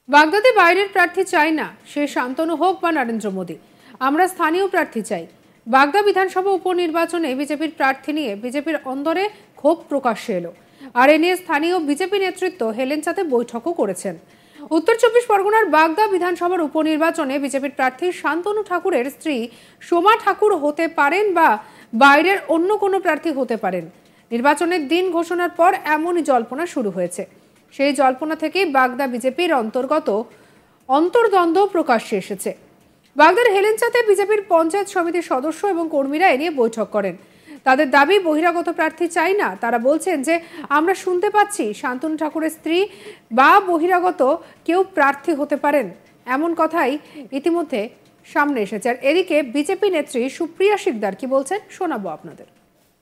বাগদাদে বাইরের প্রার্থী চাই না, সে শান্তনু হোক বা নরেন্দ্র মোদী। আমরা স্থানীয় প্রার্থী চাই। বাগদা বিধানসভা উপনির্বাচনে বিজেপির প্রার্থী নিয়ে বিজেপির অন্দরে ক্ষোভ প্রকাশ্যে এলো। আর এ নিয়ে স্থানীয় বিজেপি নেতৃত্ব হেলেঞ্চাতে বৈঠকও করেছেন। উত্তর চব্বিশ পরগনার বাগদা বিধানসভার উপনির্বাচনে বিজেপির প্রার্থী শান্তনু ঠাকুরের স্ত্রী সোমা ঠাকুর হতে পারেন বা বাইরের অন্য কোনো প্রার্থী হতে পারেন। নির্বাচনের দিন ঘোষণার পর এমনই জল্পনা শুরু হয়েছে। সেই জল্পনা থেকেই বাগদা বিজেপির অন্তর্দ্বন্দ্ব প্রকাশ্যে এসেছে। বাগদার হেলেঞ্চাতে বিজেপির পঞ্চায়েত সমিতির সদস্য এবং কর্মীরা এ নিয়ে বৈঠক করেন। তাদের দাবি বহিরাগত প্রার্থী চাই না। তারা বলছেন যে আমরা শুনতে পাচ্ছি শান্তনু ঠাকুরের স্ত্রী বা বহিরাগত কেউ প্রার্থী হতে পারেন, এমন কথাই ইতিমধ্যে সামনে এসেছে। আর এদিকে বিজেপি নেত্রী সুপ্রিয়া শিকদার কি বলছেন শোনাবো আপনাদের।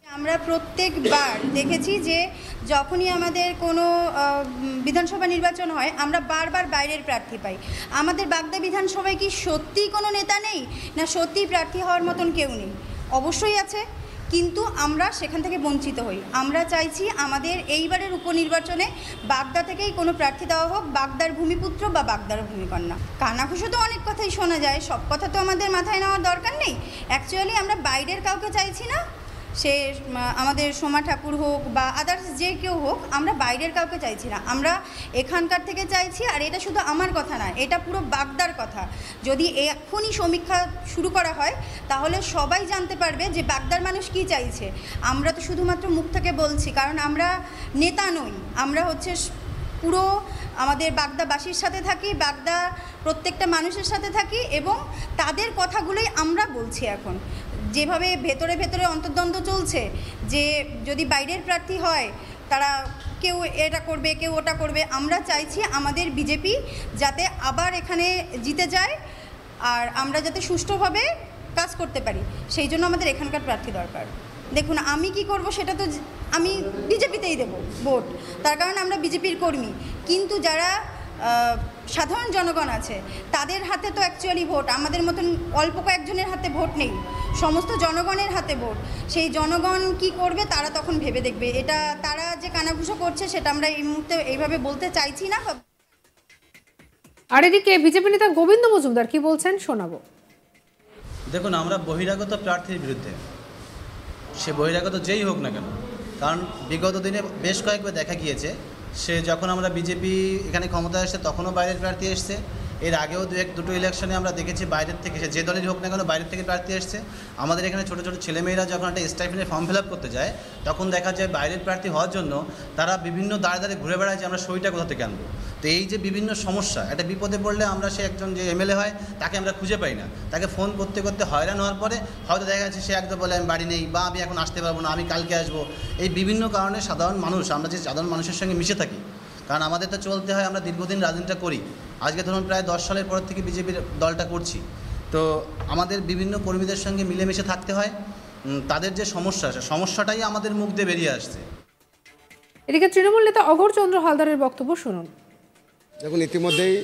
আমরা প্রত্যেকবার দেখেছি যে যখনই আমাদের কোনো বিধানসভা নির্বাচন হয় আমরা বারবার বাইরের প্রার্থী পাই। আমাদের বাগদা বিধানসভায় কি সত্যিই কোনো নেতা নেই, না সত্যিই প্রার্থী হওয়ার মতন কেউ নেই? অবশ্যই আছে, কিন্তু আমরা সেখান থেকে বঞ্চিত হই। আমরা চাইছি আমাদের এইবারের উপনির্বাচনে বাগদা থেকেই কোনো প্রার্থী দেওয়া হোক, বাগদার ভূমিপুত্র বা বাগদার ভূমিকন্যা। কানাঘুষো তো অনেক কথাই শোনা যায়, সব কথা তো আমাদের মাথায় নেওয়ার দরকার নেই। অ্যাকচুয়ালি আমরা বাইরের কাউকে চাইছি না, সে আমাদের সোমা ঠাকুর হোক বা আদার্স যে কেউ হোক, আমরা বাইরের কাউকে চাইছি না, আমরা এখানকার থেকে চাইছি। আর এটা শুধু আমার কথা না, এটা পুরো বাগদার কথা। যদি এখনই সমীক্ষা শুরু করা হয় তাহলে সবাই জানতে পারবে যে বাগদার মানুষ কি চাইছে। আমরা তো শুধুমাত্র মুখ থেকে বলছি, কারণ আমরা নেতা নই, আমরা হচ্ছে পুরো আমাদের বাগদাবাসীর সাথে থাকি, বাগদা প্রত্যেকটা মানুষের সাথে থাকি এবং তাদের কথাগুলোই আমরা বলছি। এখন যেভাবে ভেতরে ভেতরে অন্তর্দ্বন্দ্ব চলছে যে যদি বাইরের প্রার্থী হয় তারা কেউ এটা করবে কেউ ওটা করবে, আমরা চাইছি আমাদের বিজেপি যাতে আবার এখানে জিতে যায় আর আমরা যাতে সুষ্ঠুভাবে কাজ করতে পারি, সেই জন্য আমাদের এখানকার প্রার্থী দরকার। দেখুন, আমি কি করব সেটা তো আমি বিজেপিতেই দেব ভোট, তার কারণ আমরা বিজেপির কর্মী। কিন্তু যারা সাধারণ জনগণ আছে তাদের হাতে তো অ্যাকচুয়ালি ভোট, আমাদের মতন অল্প কয়েকজনের হাতে ভোট নেই, সমস্ত জনগণের হাতে ভোট। সেই জনগণ কি করবে তারা তখন ভেবে দেখবে। এটা তারা যে কানাঘুষো করছে সেটা আমরা এই মুহূর্তে এইভাবে বলতে চাইছি না। আর এদিকে বিজেপি নেতা গোবিন্দ মজুমদার কি বলছেন শোনাবো। দেখুন, আমরা বহিরাগত প্রার্থীর বিরুদ্ধে, সে বহিরাগত যেই হোক না কেন, কারণ বিগত দিনে বেশ কয়েকবার দেখা গিয়েছে সে যখন আমরা বিজেপি এখানে ক্ষমতায় আসছে তখনও বাইরের প্রার্থী এসছে। এর আগেও দুটো ইলেকশনে আমরা দেখেছি বাইরের থেকে, সে যে দলেরই হোক না কেন বাইরের থেকে প্রার্থী এসছে। আমাদের এখানে ছোটো ছোটো ছেলেমেয়েরা যখন একটা স্টাইপেন্ডের ফর্ম ফিল আপ করতে যায় তখন দেখা যায় বাইরের প্রার্থী হওয়ার জন্য তারা বিভিন্ন দাঁড়ে দাঁড়িয়ে ঘুরে বেড়ায় যে আমরা সইটা কোথা থেকে আনবো। তো এই যে বিভিন্ন সমস্যা, একটা বিপদে পড়লে আমরা সে একজন যে এমএলএ হয় তাকে আমরা খুঁজে পাই না, তাকে ফোন করতে করতে হয়রান হওয়ার পরে হয়তো দেখা যাচ্ছে সে একদম বলে আমি বাড়ি নেই বা আমি এখন আসতে পারবো না, আমি কালকে আসবো। এই বিভিন্ন কারণে সাধারণ মানুষ, আমরা যে সাধারণ মানুষের সঙ্গে মিশে থাকি, কারণ আমাদের তো চলতে হয়, আমরা দীর্ঘদিন রাজনীতিটা করি, আজকে ধরুন প্রায় 10 সালের পর থেকে বিজেপির দলটা করছি, তো আমাদের বিভিন্ন কর্মীদের সঙ্গে মিলেমিশে থাকতে হয়। তাদের যে সমস্যা, সে সমস্যাটাই আমাদের মুখ দিয়ে বেরিয়ে আসছে। এদিকে তৃণমূল নেতা অঘোরচন্দ্র হালদারের বক্তব্য শুনুন। দেখুন, ইতিমধ্যেই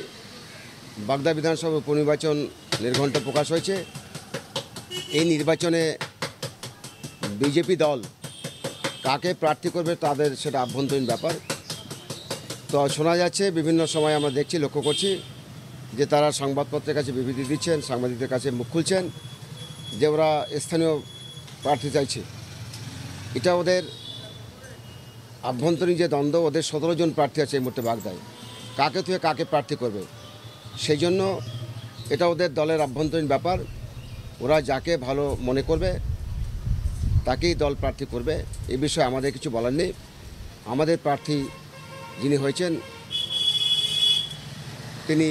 বাগদা বিধানসভা উপনির্বাচন নির্ঘণ্ট প্রকাশ হয়েছে। এই নির্বাচনে বিজেপি দল কাকে প্রার্থী করবে তাদের সেটা আভ্যন্তরীণ ব্যাপার। তো শোনা যাচ্ছে, বিভিন্ন সময় আমরা দেখছি, লক্ষ্য করছি যে তারা সংবাদপত্রের কাছে বিবৃতি দিচ্ছেন, সাংবাদিকদের কাছে মুখ খুলছেন যে ওরা স্থানীয় প্রার্থী চাইছে। এটা ওদের আভ্যন্তরীণ যে দ্বন্দ্ব, ওদের 17 জন প্রার্থী আছে এই মুহূর্তে বাগদায়, কাকে থেকে কাকে প্রার্থী করবে, সেই জন্য এটা ওদের দলের আভ্যন্তরীণ ব্যাপার। ওরা যাকে ভালো মনে করবে তাকেই দল প্রার্থী করবে, এ বিষয়ে আমাদের কিছু বলার নেই। আমাদের প্রার্থী যিনি হয়েছেন তিনি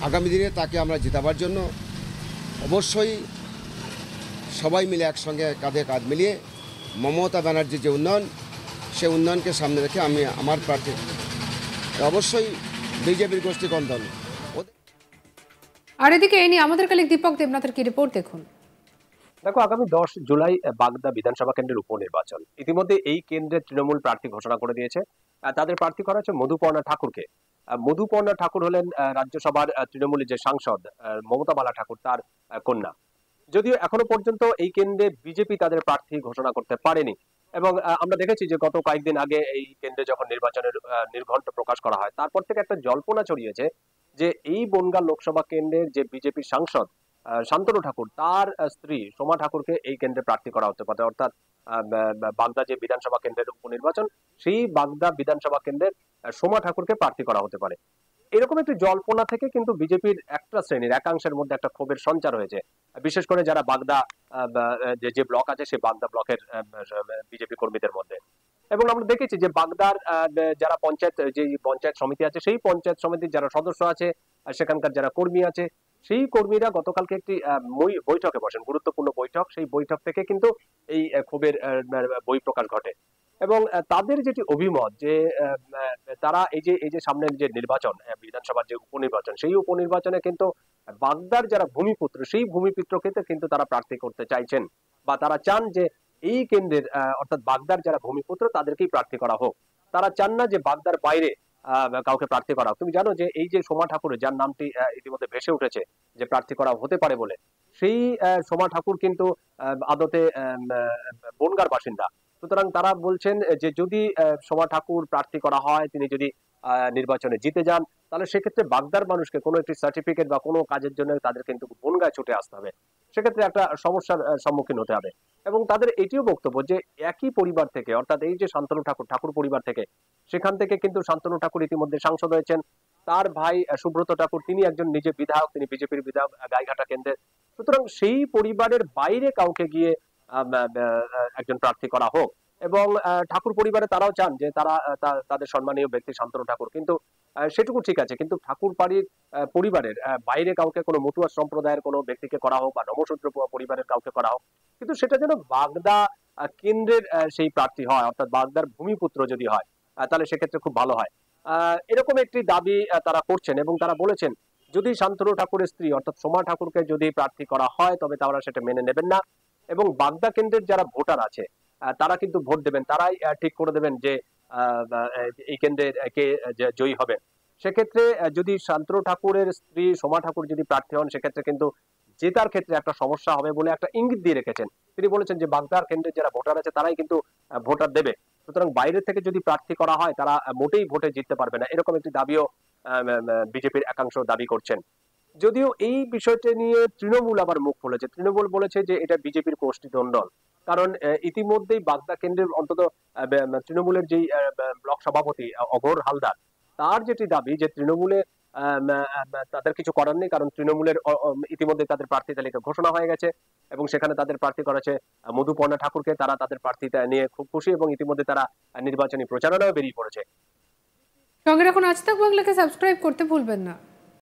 আগামী দিনে তাকে আমরা জেতাবার জন্য অবশ্যই সবাই মিলে একসঙ্গে কাঁধে কাঁধ মিলিয়ে মমতা ব্যানার্জির যে উন্নয়ন, সে উন্নয়নকে সামনে রেখে আমি আমার প্রার্থী অবশ্যই বিজেপির গোষ্ঠীকন্দল। আর এদিকে এই নিয়ে আমাদের কালিক দীপক দেবনাথের কি রিপোর্ট দেখুন। দেখো, আগামী 10 জুলাই বাগদা বিধানসভা কেন্দ্রের উপনির্বাচন। ইতিমধ্যে এই কেন্দ্রে তৃণমূল প্রার্থী ঘোষণা করে দিয়েছে। তাদের প্রার্থী করা হচ্ছে মধুপর্ণা ঠাকুরকে। মধুপর্ণা ঠাকুর হলেন রাজ্যসভার তৃণমূলের যে সাংসদ মমতা বালা ঠাকুর তার কন্যা। যদিও এখনো পর্যন্ত এই কেন্দ্রে বিজেপি তাদের প্রার্থী ঘোষণা করতে পারেনি, এবং আমরা দেখেছি যে গত কয়েকদিন আগে এই কেন্দ্রে যখন নির্বাচনের নির্ঘণ্ট প্রকাশ করা হয়, তারপর থেকে একটা জল্পনা ছড়িয়েছে যে এই বনগাঁ লোকসভা কেন্দ্রের যে বিজেপি সাংসদ শান্তনু ঠাকুর, তার স্ত্রী সোমা ঠাকুরকে এই কেন্দ্রে প্রার্থী করা হতে পারে। অর্থাৎ বাগদা যে বিধানসভা কেন্দ্রের উপনির্বাচন, সেই বাগদা বিধানসভা কেন্দ্রের সোমা ঠাকুরকে প্রার্থী করা হতে পারে। এরকম একটি জল্পনা থেকে কিন্তু বিজেপির একটা শ্রেণীর একাংশের মধ্যে একটা ক্ষোভের সঞ্চার হয়েছে, বিশেষ করে যারা বাগদা যে ব্লক আছে সেই বাগদা ব্লকের বিজেপি কর্মীদের মধ্যে। এবং আমরা দেখেছি যে বাগদার যারা পঞ্চায়েত সমিতি আছে, সেই পঞ্চায়েত সমিতির যারা সদস্য আছে, সেখানকার যারা কর্মী আছে, সেই কর্মীরা গতকালকে একটি বৈঠকে বসেন, গুরুত্বপূর্ণ বৈঠক। সেই বৈঠক থেকে কিন্তু এই ক্ষোভের বহিঃপ্রকাশ ঘটে। এবং তাদের যেটি অভিমত যে তারা এই যে সামনের যে নির্বাচন, বিধানসভার যে উপনির্বাচন, সেই উপনির্বাচনে কিন্তু বাগদার যারা ভূমিপুত্র, সেই ভূমিপুত্রকে কিন্তু তারা প্রার্থী করতে চাইছেন, বা তারা চান যে এই কেন্দ্রের অর্থাৎ বাগদার যারা ভূমিপুত্র তাদেরকেই প্রার্থী করা হোক। তারা চান না যে বাগদার বাইরে কাউকে প্রার্থী করা হোক। তুমি জানো যে এই যে সোমা ঠাকুরের, যার নামটি ইতিমধ্যে ভেসে উঠেছে যে প্রার্থী করা হতে পারে বলে, সেই সোমা ঠাকুর কিন্তু আদতে বনগাঁর বাসিন্দা। সুতরাং তারা বলছেন যে যদি সোমা ঠাকুর প্রার্থী করা হয়, তিনি যদি নির্বাচনে জিতে যান, তাহলে সেক্ষেত্রে বাগদার মানুষকে কোনো একটি সার্টিফিকেট বা কোনো কাজের জন্য তাদের কিন্তু বনগাঁয় ছুটে আসতে হবে। সেক্ষেত্রে একটা সমস্যার সম্মুখীন হতে হবে। এবং তাদের এটিও বক্তব্য যে একই পরিবার থেকে, অর্থাৎ এই যে শান্তনু ঠাকুর পরিবার থেকে, সেখান থেকে কিন্তু শান্তনু ঠাকুর ইতিমধ্যে সাংসদ হয়েছেন। তার ভাই সুব্রত ঠাকুর, তিনি একজন নিজে বিধায়ক, তিনি বিজেপির বিধায়ক গাইঘাটা কেন্দ্রের। সুতরাং সেই পরিবারের বাইরে কাউকে গিয়ে একজন প্রার্থী করা হোক। এবং ঠাকুর পরিবারে তারাও চান যে তাদের সম্মানীয় ব্যক্তি শান্তনু ঠাকুর, কিন্তু সেটুকু ঠিক আছে, কিন্তু ঠাকুর বাড়ির পরিবারের বাইরে কাউকে, কোনো মতুয়া সম্প্রদায়ের কোনো ব্যক্তিকে করা হোক, বা নমশূদ্র পরিবারের কাউকে করা হোক, কিন্তু সেটা যেন বাগদা কেন্দ্রের সেই প্রার্থী হয়, অর্থাৎ বাগদার ভূমিপুত্র যদি হয়, তাহলে সেক্ষেত্রে খুব ভালো হয়। এরকম একটি দাবি তারা করছেন। এবং তারা বলেছেন যদি শান্তনু ঠাকুরের স্ত্রী অর্থাৎ সোমা ঠাকুরকে যদি প্রার্থী করা হয়, তবে তারা সেটা মেনে নেবেন না। এবং বাগদা কেন্দ্রের যারা ভোটার আছে, তারা কিন্তু ভোট দেবেন, তারাই ঠিক করে দেবেন যে এই কেন্দ্রে কে জয়ী হবেন। সেক্ষেত্রে যদি শান্তনু ঠাকুরের স্ত্রী সোমা ঠাকুর যদি প্রার্থী হন, সেক্ষেত্রে কিন্তু জেতার ক্ষেত্রে একটা সমস্যা হবে বলে একটা ইঙ্গিত দিয়ে রেখেছেন। তিনি বলেছেন যে বাগদার কেন্দ্রের যারা ভোটার আছে, তারাই কিন্তু ভোটার দেবে। সুতরাং বাইরে থেকে যদি প্রার্থী করা হয়, তারা মোটেই ভোটে জিততে পারবে না, এরকম একটি দাবিও বিজেপির একাংশ দাবি করছেন। যদিও এই বিষয়টা নিয়ে তৃণমূল আবার মুখ খুলেছে। তৃণমূল বলেছে যে এটা বিজেপির কোষ্ঠীদ্বন্দ্ব। কারণ ইতিমধ্যেই বাগদা কেন্দ্রের অন্তত তৃণমূলের যেই ব্লক সভাপতি অঘোর হালদার, তার যেটি দাবি যে তৃণমূলে তাদের কিছু করার নেই, কারণ তৃণমূলের ইতিমধ্যে তাদের প্রার্থী তালিকা ঘোষণা হয়ে গেছে এবং সেখানে তাদের প্রার্থী করেছে মধুপর্ণা ঠাকুরকে। তারা তাদের প্রার্থীতা নিয়ে খুব খুশি এবং ইতিমধ্যে তারা নির্বাচনী প্রচারণাও বেরিয়ে পড়েছে। সঙ্গে রাখুন আজ তাক বাংলাকে, সাবস্ক্রাইব করতে ভুলবেন না।